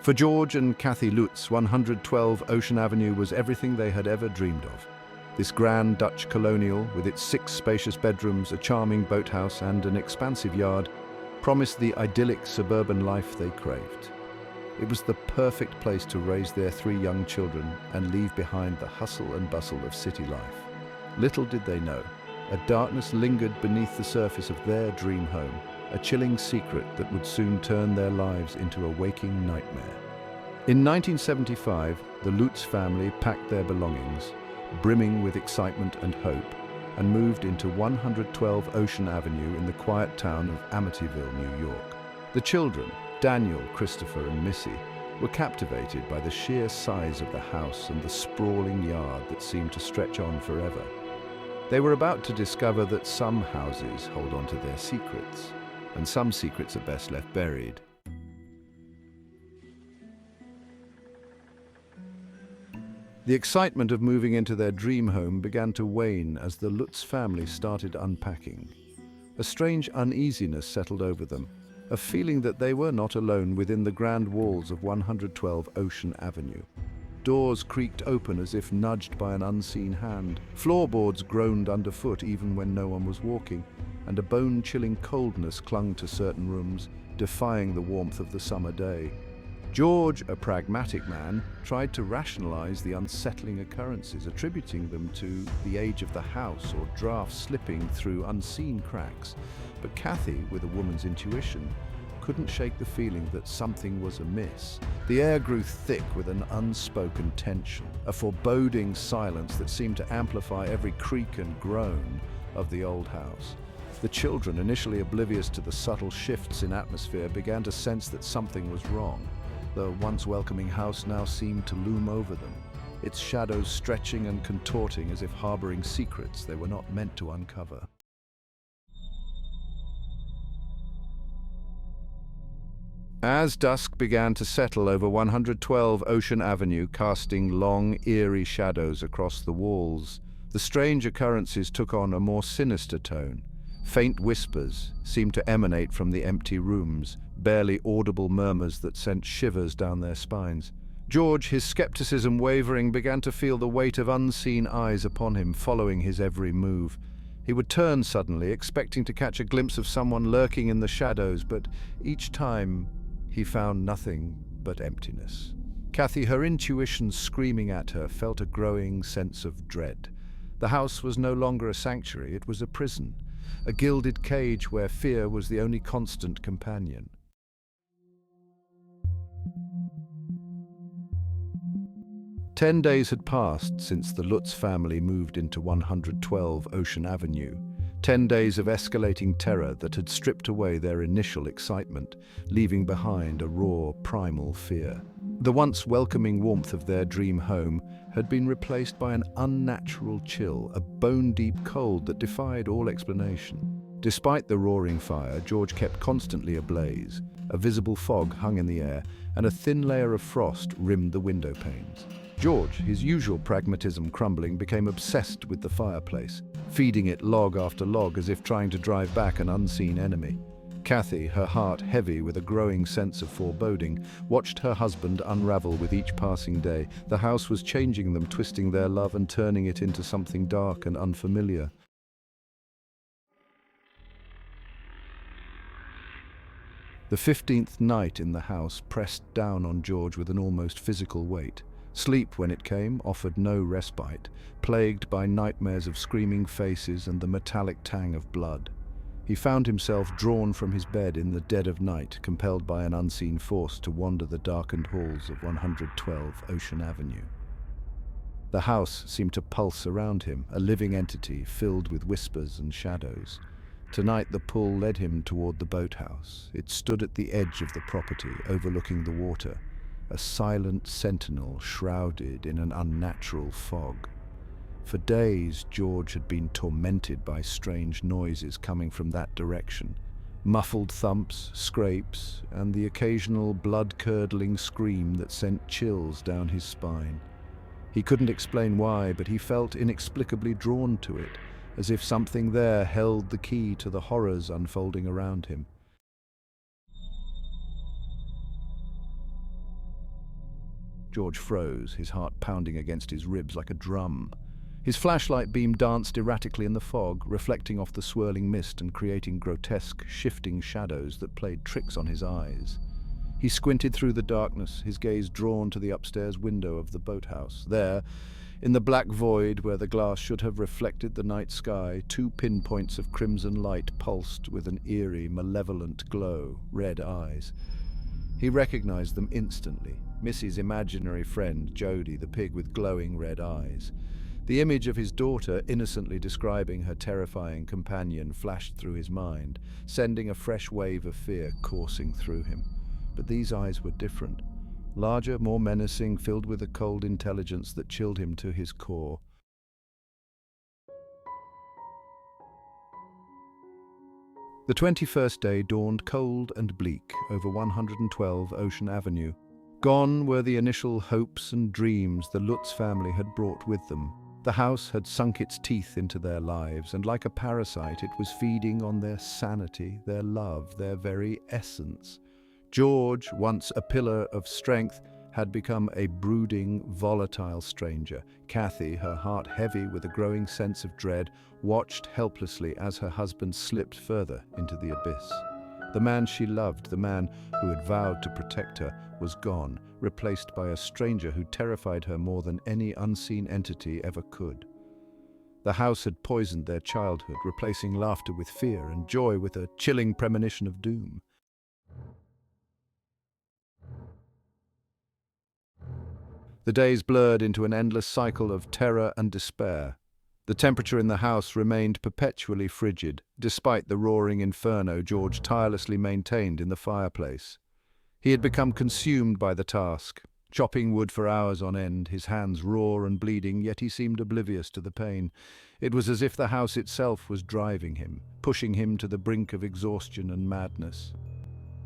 For George and Kathy Lutz, 112 Ocean Avenue was everything they had ever dreamed of. This grand Dutch colonial, with its 6 spacious bedrooms, a charming boathouse and an expansive yard, promised the idyllic suburban life they craved. It was the perfect place to raise their 3 young children and leave behind the hustle and bustle of city life. Little did they know, a darkness lingered beneath the surface of their dream home, a chilling secret that would soon turn their lives into a waking nightmare. In 1975, the Lutz family packed their belongings, brimming with excitement and hope, and moved into 112 Ocean Avenue in the quiet town of Amityville, New York. The children, Daniel, Christopher, and Missy, were captivated by the sheer size of the house and the sprawling yard that seemed to stretch on forever. They were about to discover that some houses hold on to their secrets, and some secrets are best left buried. The excitement of moving into their dream home began to wane as the Lutz family started unpacking. A strange uneasiness settled over them, a feeling that they were not alone within the grand walls of 112 Ocean Avenue. Doors creaked open as if nudged by an unseen hand. Floorboards groaned underfoot even when no one was walking, and a bone-chilling coldness clung to certain rooms, defying the warmth of the summer day. George, a pragmatic man, tried to rationalize the unsettling occurrences, attributing them to the age of the house or drafts slipping through unseen cracks. But Kathy, with a woman's intuition, couldn't shake the feeling that something was amiss. The air grew thick with an unspoken tension, a foreboding silence that seemed to amplify every creak and groan of the old house. The children, initially oblivious to the subtle shifts in atmosphere, began to sense that something was wrong. The once welcoming house now seemed to loom over them, its shadows stretching and contorting as if harboring secrets they were not meant to uncover. As dusk began to settle over 112 Ocean Avenue, casting long, eerie shadows across the walls, the strange occurrences took on a more sinister tone. Faint whispers seemed to emanate from the empty rooms, barely audible murmurs that sent shivers down their spines. George, his skepticism wavering, began to feel the weight of unseen eyes upon him, following his every move. He would turn suddenly, expecting to catch a glimpse of someone lurking in the shadows, but each time he found nothing but emptiness. Kathy, her intuition screaming at her, felt a growing sense of dread. The house was no longer a sanctuary, it was a prison, a gilded cage where fear was the only constant companion. 10 days had passed since the Lutz family moved into 112 Ocean Avenue. 10 days of escalating terror that had stripped away their initial excitement, leaving behind a raw, primal fear. The once welcoming warmth of their dream home had been replaced by an unnatural chill, a bone-deep cold that defied all explanation. Despite the roaring fire, George kept constantly ablaze. A visible fog hung in the air, and a thin layer of frost rimmed the window panes. George, his usual pragmatism crumbling, became obsessed with the fireplace, feeding it log after log as if trying to drive back an unseen enemy. Kathy, her heart heavy with a growing sense of foreboding, watched her husband unravel with each passing day. The house was changing them, twisting their love and turning it into something dark and unfamiliar. The 15th night in the house pressed down on George with an almost physical weight. Sleep, when it came, offered no respite, plagued by nightmares of screaming faces and the metallic tang of blood. He found himself drawn from his bed in the dead of night, compelled by an unseen force to wander the darkened halls of 112 Ocean Avenue. The house seemed to pulse around him, a living entity filled with whispers and shadows. Tonight the pull led him toward the boathouse. It stood at the edge of the property, overlooking the water, a silent sentinel shrouded in an unnatural fog. For days, George had been tormented by strange noises coming from that direction. Muffled thumps, scrapes, and the occasional blood-curdling scream that sent chills down his spine. He couldn't explain why, but he felt inexplicably drawn to it, as if something there held the key to the horrors unfolding around him. George froze, his heart pounding against his ribs like a drum. His flashlight beam danced erratically in the fog, reflecting off the swirling mist and creating grotesque, shifting shadows that played tricks on his eyes. He squinted through the darkness, his gaze drawn to the upstairs window of the boathouse. There, in the black void where the glass should have reflected the night sky, 2 pinpoints of crimson light pulsed with an eerie, malevolent glow, red eyes. He recognized them instantly. Missy's imaginary friend, Jody, the pig with glowing red eyes. The image of his daughter innocently describing her terrifying companion flashed through his mind, sending a fresh wave of fear coursing through him. But these eyes were different. Larger, more menacing, filled with a cold intelligence that chilled him to his core. The 21st day dawned cold and bleak over 112 Ocean Avenue. Gone were the initial hopes and dreams the Lutz family had brought with them. The house had sunk its teeth into their lives, and like a parasite, it was feeding on their sanity, their love, their very essence. George, once a pillar of strength, had become a brooding, volatile stranger. Kathy, her heart heavy with a growing sense of dread, watched helplessly as her husband slipped further into the abyss. The man she loved, the man who had vowed to protect her, was gone, replaced by a stranger who terrified her more than any unseen entity ever could. The house had poisoned their childhood, replacing laughter with fear and joy with a chilling premonition of doom. The days blurred into an endless cycle of terror and despair. The temperature in the house remained perpetually frigid, despite the roaring inferno George tirelessly maintained in the fireplace. He had become consumed by the task, chopping wood for hours on end, his hands raw and bleeding, yet he seemed oblivious to the pain. It was as if the house itself was driving him, pushing him to the brink of exhaustion and madness.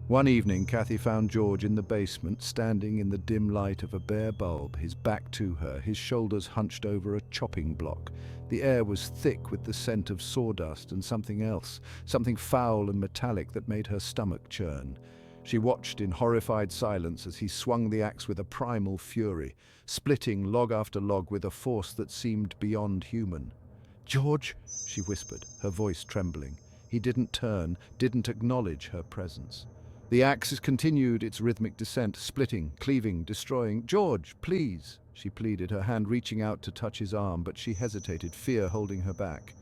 One evening, Kathy found George in the basement, standing in the dim light of a bare bulb, his back to her, his shoulders hunched over a chopping block. The air was thick with the scent of sawdust and something else, something foul and metallic that made her stomach churn. She watched in horrified silence as he swung the axe with a primal fury, splitting log after log with a force that seemed beyond human. "George," she whispered, her voice trembling. He didn't turn, didn't acknowledge her presence. The axe continued its rhythmic descent, splitting, cleaving, destroying. "George, please," she pleaded, her hand reaching out to touch his arm, but she hesitated, fear holding her back.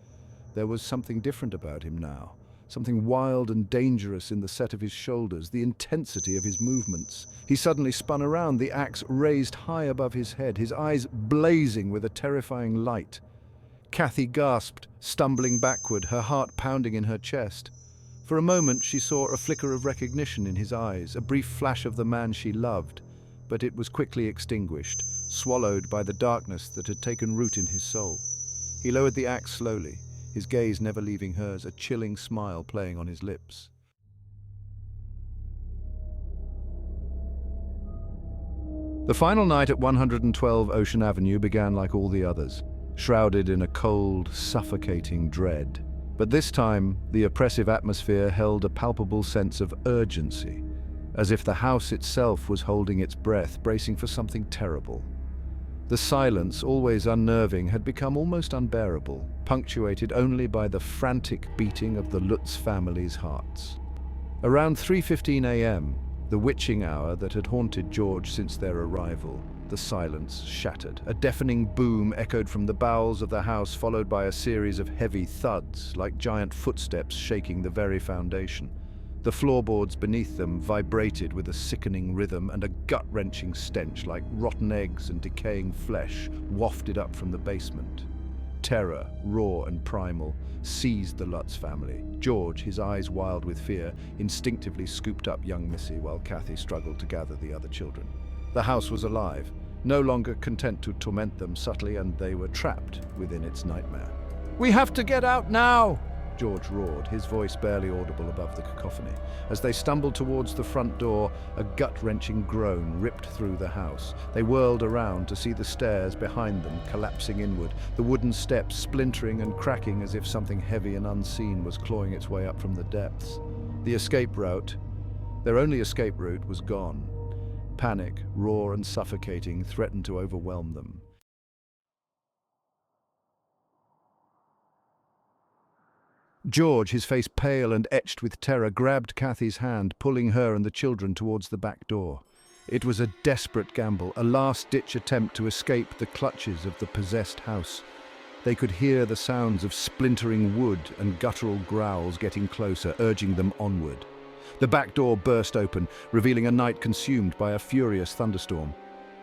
There was something different about him now, something wild and dangerous in the set of his shoulders, the intensity of his movements. He suddenly spun around, the axe raised high above his head, his eyes blazing with a terrifying light. Kathy gasped, stumbling backward, her heart pounding in her chest. For a moment she saw a flicker of recognition in his eyes, a brief flash of the man she loved, but it was quickly extinguished, swallowed by the darkness that had taken root in his soul. He lowered the axe slowly, his gaze never leaving hers, a chilling smile playing on his lips. The final night at 112 Ocean Avenue began like all the others, shrouded in a cold, suffocating dread. But this time, the oppressive atmosphere held a palpable sense of urgency, as if the house itself was holding its breath, bracing for something terrible. The silence, always unnerving, had become almost unbearable, punctuated only by the frantic beating of the Lutz family's hearts. Around 3:15 a.m., the witching hour that had haunted George since their arrival, the silence shattered. A deafening boom echoed from the bowels of the house, followed by a series of heavy thuds, like giant footsteps shaking the very foundation. The floorboards beneath them vibrated with a sickening rhythm, and a gut-wrenching stench, like rotten eggs and decaying flesh, wafted up from the basement. Terror, raw and primal, seized the Lutz family. George, his eyes wild with fear, instinctively scooped up young Missy while Kathy struggled to gather the other children. The house was alive, no longer content to torment them subtly, and they were trapped within its nightmare. "We have to get out now!" George roared, his voice barely audible above the cacophony. As they stumbled towards the front door, a gut-wrenching groan ripped through the house. They whirled around to see the stairs behind them collapsing inward, the wooden steps splintering and cracking as if something heavy and unseen was clawing its way up from the depths. The escape route, their only escape route, was gone. Panic, raw and suffocating, threatened to overwhelm them. George, his face pale and etched with terror, grabbed Kathy's hand, pulling her and the children towards the back door. It was a desperate gamble, a last-ditch attempt to escape the clutches of the possessed house. They could hear the sounds of splintering wood and guttural growls getting closer, urging them onward. The back door burst open, revealing a night consumed by a furious thunderstorm.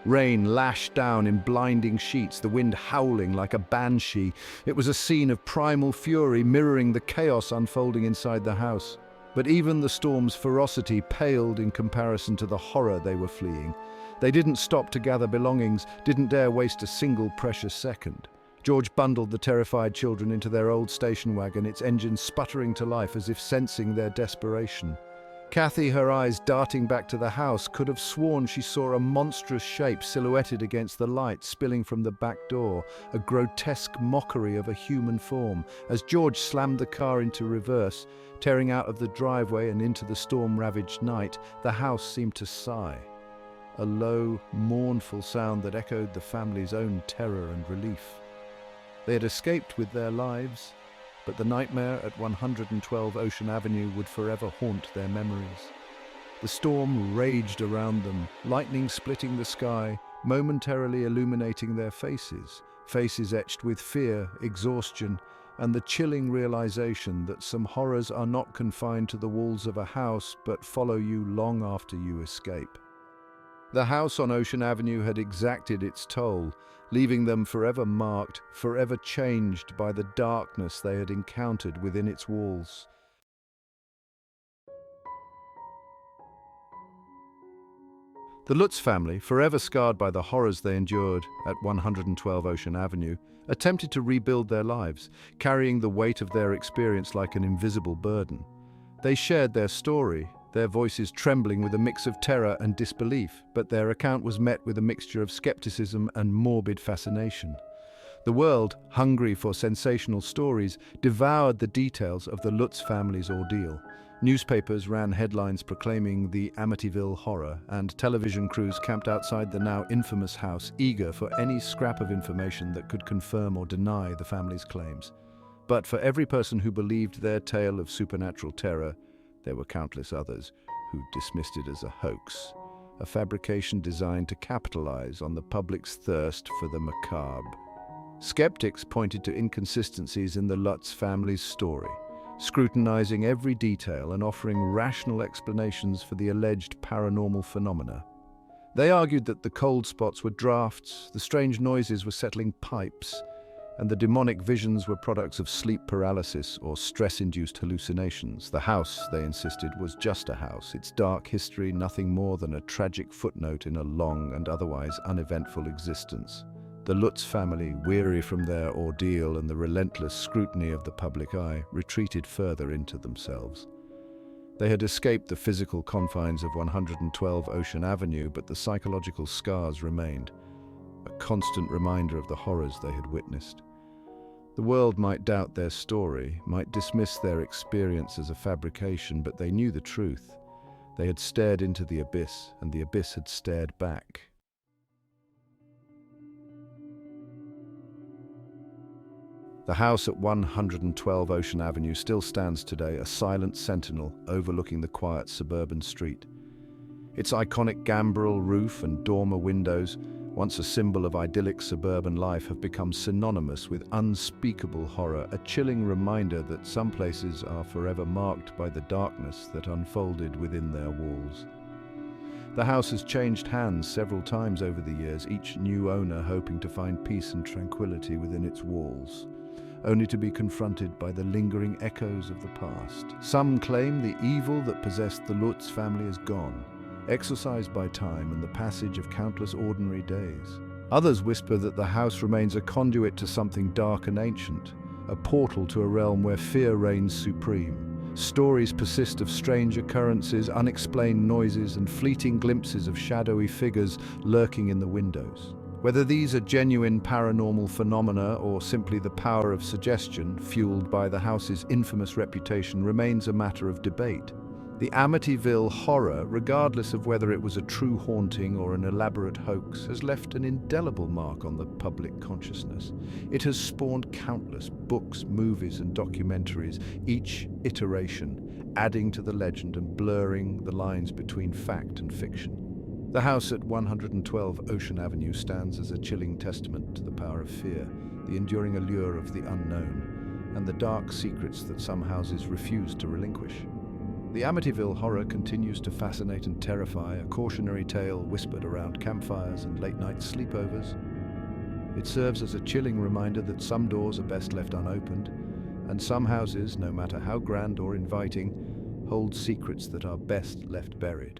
Rain lashed down in blinding sheets, the wind howling like a banshee. It was a scene of primal fury, mirroring the chaos unfolding inside the house. But even the storm's ferocity paled in comparison to the horror they were fleeing. They didn't stop to gather belongings, didn't dare waste a single precious second. George bundled the terrified children into their old station wagon, its engine sputtering to life as if sensing their desperation. Kathy, her eyes darting back to the house, could have sworn she saw a monstrous shape silhouetted against the light spilling from the back door, a grotesque mockery of a human form. As George slammed the car into reverse, tearing out of the driveway and into the storm-ravaged night, the house seemed to sigh. A low, mournful sound that echoed the family's own terror and relief. They had escaped with their lives, but the nightmare at 112 Ocean Avenue would forever haunt their memories. The storm raged around them, lightning splitting the sky, momentarily illuminating their faces, faces etched with fear, exhaustion, and the chilling realization that some horrors are not confined to the walls of a house but follow you long after you escape. The house on Ocean Avenue had exacted its toll, leaving them forever marked, forever changed by the darkness they had encountered within its walls. The Lutz family, forever scarred by the horrors they endured at 112 Ocean Avenue, attempted to rebuild their lives, carrying the weight of their experience like an invisible burden. They shared their story, their voices trembling with a mix of terror and disbelief, but their account was met with a mixture of skepticism and morbid fascination. The world, hungry for sensational stories, devoured the details of the Lutz family's ordeal. Newspapers ran headlines proclaiming the Amityville horror, and television crews camped outside the now infamous house, eager for any scrap of information that could confirm or deny the family's claims. But for every person who believed their tale of supernatural terror, there were countless others who dismissed it as a hoax, a fabrication designed to capitalize on the public's thirst for the macabre. Skeptics pointed to inconsistencies in the Lutz family's story, scrutinizing every detail and offering rational explanations for the alleged paranormal phenomena. They argued that the cold spots were drafts, the strange noises were settling pipes, and the demonic visions were products of sleep paralysis or stress-induced hallucinations. The house, they insisted, was just a house, its dark history nothing more than a tragic footnote in a long and otherwise uneventful existence. The Lutz family, weary from their ordeal and the relentless scrutiny of the public eye, retreated further into themselves. They had escaped the physical confines of 112 Ocean Avenue, but the psychological scars remained, a constant reminder of the horrors they had witnessed. The world might doubt their story, might dismiss their experience as a fabrication, but they knew the truth. They had stared into the abyss, and the abyss had stared back. The house at 112 Ocean Avenue still stands today, a silent sentinel overlooking the quiet suburban street. Its iconic gambrel roof and dormer windows, once a symbol of idyllic suburban life, have become synonymous with unspeakable horror, a chilling reminder that some places are forever marked by the darkness that unfolded within their walls. The house has changed hands several times over the years, each new owner hoping to find peace and tranquility within its walls, only to be confronted by the lingering echoes of the past. Some claim the evil that possessed the Lutz family is gone, exorcised by time and the passage of countless ordinary days. Others whisper that the house remains a conduit to something dark and ancient, a portal to a realm where fear reigns supreme. Stories persist of strange occurrences, unexplained noises, and fleeting glimpses of shadowy figures lurking in the windows. Whether these are genuine paranormal phenomena or simply the power of suggestion fueled by the house's infamous reputation remains a matter of debate. The Amityville horror, regardless of whether it was a true haunting or an elaborate hoax, has left an indelible mark on the public consciousness. It has spawned countless books, movies, and documentaries, each iteration adding to the legend and blurring the lines between fact and fiction. The house at 112 Ocean Avenue stands as a chilling testament to the power of fear, the enduring allure of the unknown, and the dark secrets that some houses refuse to relinquish. The Amityville horror continues to fascinate and terrify, a cautionary tale whispered around campfires and late-night sleepovers. It serves as a chilling reminder that some doors are best left unopened, and some houses, no matter how grand or inviting, hold secrets that are best left buried.